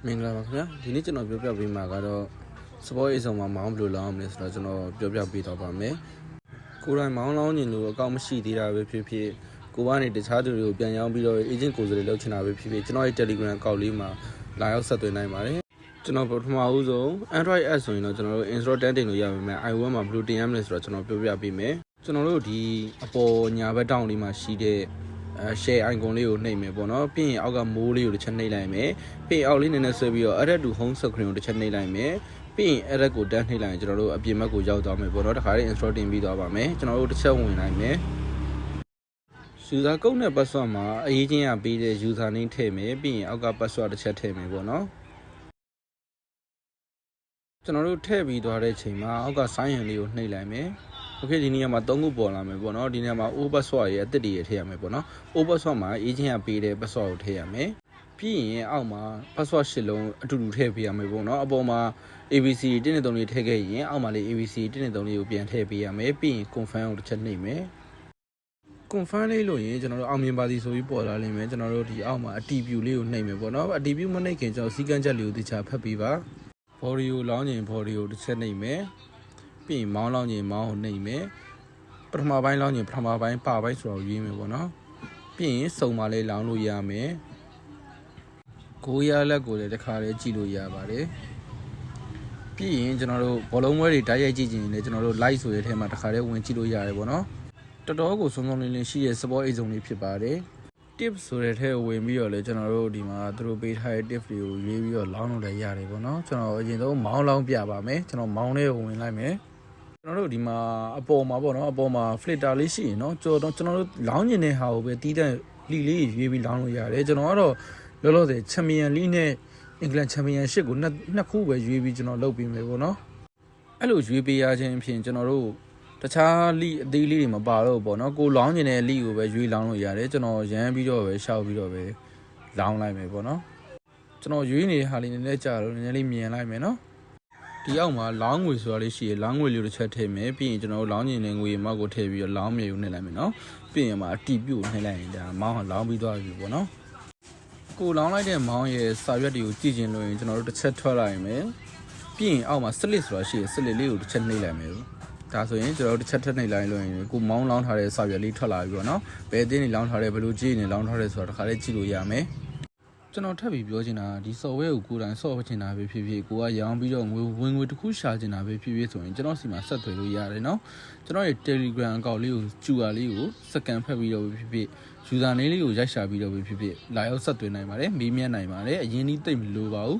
မင်္ဂလာပါခင်ဗျာဒီနေ့ကျွန်တော်ပြောပြပေးမှာကတော့ support အဆောင်မှာမောင်းဘယ်လိုလောင်းမလဲဆိုတော့ကျွန်တော်ပြောပြပေးတော့ပါမယ်ကိုယ်တိုင်မောင်းလောင်းနေလို့အကောင့်မရှိသေးတာပဲဖြစ်ဖြစ်ကိုကနေတခြားသူတွေကိုပြန်ရောင်းပြီးတော့ agent ကိုယ်စားလှယ်လုပ်ချင်တာပဲဖြစ်ဖြစ်ကျွန်တော်ရဲ့ Telegram အကောင့်လေးမှာလာရောက်ဆက်သွင်းနိုင်ပါတယ်ကျွန်တော်ပထမဦးဆုံး Android app ဆိုရင်တော့ကျွန်တော်တို့ install တင်လို့ရပါမယ် iOS မှာဘယ်လိုတင်ရမလဲဆိုတော့ကျွန်တော်ပြောပြပေးမယ်ကျွန်တော်တို့ဒီအပေါ်ညာဘက်တောင်လေးမှာရှိတဲ့share icon လေးကိုနှိပ်မယ်ပေါ့နော်ပြီးရင်အောက်ကမိုးလေးကိုတစ်ချက်နှိပ်လိုက်မယ်ပြီးရင်အောက်လေးနည်းနည်းဆွဲပြီးတော့ add to home screen ကိုတစ်ချက်နှိပ်လိုက်မယ်ပြီးရင် add ကိုတန်းနှိပ်လိုက်ရင်ကျွန်တော်တို့အပြင်ဘက်ကိုရောက်သွားမယ်ပေါ့နော်တခါလေး install တင်ပြီးသွားပါမယ်ကျွန်တော်တို့တစ်ချက်ဝင်လိုက်မယ် user code နဲ့ password မှာအရေးချင်းရပေးတဲ့ user name ထည့်မယ်ပြီးရင်အောက်က password တစ်ချက်ထည့်မယ်ပေါ့နော်ကျွန်တော်တို့ထည့်ပြီးသွားတဲ့ချိန်မှာအောက်က sign in လေးကိုနှိပ်လိုက်မယ်โอเคဒီနေရာမှာ3ခုပေါ်လာမယ်ပေါ့နော်ဒီနေရာမှာ O password ရဲ့အသစ်တွေထည့်ရမယ်ပေါ့နော် O password မှာအေးချင်းကပေးတဲ့ password ကိုထည့်ရမယ်ပြီးရင်အောက်မှာ password 10လုံးအတူတူထည့်ပေးရမယ်ပေါ့နော်အပေါ်မှာ ABC 123လေးထည့်ခဲ့ရင်အောက်မှာလေး ABC 123လေးကိုပြန်ထည့်ပေးရမယ်ပြီးရင် confirm ကိုတစ်ချက်နှိပ်မယ် confirm လေးလို့ရင်ကျွန်တော်တို့အောင်မြင်ပါသည်ဆိုပြီးပေါ်လာလိမ့်မယ်ကျွန်တော်တို့ဒီအောက်မှာအတီးပြူလေးကိုနှိပ်မယ်ပေါ့နော်အတီးပြူမနှိပ်ခင်ကျွန်တော်စီကန်းချက်လေးကိုတခြားဖတ်ပေးပါ body ကိုလောင်းရင် body ကိုတစ်ချက်နှိပ်မယ်ပြီးရင်မောင်းလောင်းရင်မောင်းကိုနှိပ်မယ်ပထမပိုင်းလောင်းရင်ပထမပိုင်းပါပိုင်းဆိုတော့ရွေးမယ်ပေါ့နော်ပြီးရင်စုံပါလေးလောင်းလို့ရမယ်ကိုရလက်ကိုလည်းတစ်ခါလေးကြည့်လို့ရပါတယ်ပြီးရင်ကျွန်တော်တို့ဘောလုံးပွဲတွေတိုက်ရိုက်ကြည့်ကြရင်လည်းကျွန်တော်တို့ live ဆိုတဲ့ထဲမှာတစ်ခါလေးဝင်ကြည့်လို့ရတယ်ပေါ့နော်တော်တော်ကိုစုံစုံလင်းလင်းရှိတဲ့ support အိတ်စုံလေးဖြစ်ပါတယ် tip ဆိုတဲ့ထဲကိုဝင်ပြီးတော့လေကျွန်တော်တို့ဒီမှာသူတို့ပေးထားတဲ့ tip တွေကိုရွေးပြီးတော့လောင်းလို့လည်းရတယ်ပေါ့နော်ကျွန်တော်အရင်ဆုံးမောင်းလောင်းပြပါမယ်ကျွန်တော်မောင်းလေးကိုဝင်လိုက်မယ်ကျွန်တော်တို့ဒီမှာအပေါ်မှာပေါ့နော်အပေါ်မှာ filter လေးရှိရင်เนาะကျွန်တော်တို့လောင်းကျင်တဲ့ဟာကိုပဲတီးတဲ့လီလေးရွေးပြီးလောင်းလို့ရတယ်ကျွန်တော်ကတော့လောလောဆယ် Champion League နဲ့ England Championship ကိုနှစ်ခုပဲရွေးပြီးကျွန်တော်လုပ်ပြီးမယ်ပေါ့နော်အဲ့လိုရွေးပေးရခြင်းဖြင့်ကျွန်တော်တို့တခြားလီအသေးလေးတွေမပါတော့ပေါ့နော်ကိုလောင်းကျင်တဲ့လီကိုပဲရွေးလောင်းလို့ရတယ်ကျွန်တော်ရမ်းပြီးတော့ပဲရှောက်ပြီးတော့ပဲလောင်းလိုက်မယ်ပေါ့နော်ကျွန်တော်ရွေးနေတဲ့ဟာလေးနည်းနည်းကြာလို့နည်းနည်းလေးမြင်လိုက်မယ်နော်ဒီအောက်မှာလောင်းငွေဆိုတာလေးရှိရလောင်းငွေလေးတစ်ချက်ထည့်မယ်ပြီးရင်ကျွန်တော်တို့လောင်းကျင်တဲ့ငွေမောက်ကိုထည့်ပြီးတော့လောင်းမြေကိုနှိပ်လိုက်မယ်နော်ပြီးရင်မှာအတီးပြုတ်နှိပ်လိုက်ရင်ဒါမောင်းကလောင်းပြီးသွားပြီပေါ့နော်ကိုလောင်းလိုက်တဲ့မောင်းရဲ့စာရွက်တွေကိုကြည့်ကျင်လို့ရင်ကျွန်တော်တို့တစ်ချက်ထွက်လိုက်မယ်ပြီးရင်အောက်မှာစလစ်ဆိုတာရှိရစလစ်လေးကိုတစ်ချက်နှိပ်လိုက်မယ်ဒါဆိုရင်ကျွန်တော်တို့တစ်ချက်ထပ်နှိပ်လိုက်လို့ရင်ကိုမောင်းလောင်းထားတဲ့စာရွက်လေးထွက်လာပြီပေါ့နော်ဘယ်အတင်းနေလောင်းထားတဲ့ဘယ်လိုကြည့်နေလောင်းထားတဲ့ဆိုတာတစ်ခါလေးကြည့်လို့ရမယ်ကျွန်တော်ထပ်ပြီးပြောချင်တာဒီ software ကိုကိုယ်တိုင်ဆော့ချင်တာပဲဖြစ်ဖြစ်ကိုကရောင်းပြီးတော့ငွေတစ်ခုရှာချင်တာပဲဖြစ်ဖြစ်ဆိုရင်ကျွန်တော်စီမှာဆက်သွယ်လို့ရတယ်เนาะကျွန်တော်ရဲ့ Telegram အကောင့်လေးကို QR လေးကိုစကန်ဖတ်ပြီးတော့ဖြစ်ဖြစ် user name လေးကိုရိုက်ရှာပြီးတော့ဖြစ်ဖြစ်လာရောက်ဆက်သွယ်နိုင်ပါတယ်မေးမြန်းနိုင်ပါတယ်အရင်ကြီးသိမ့်မလို့ပါဘူး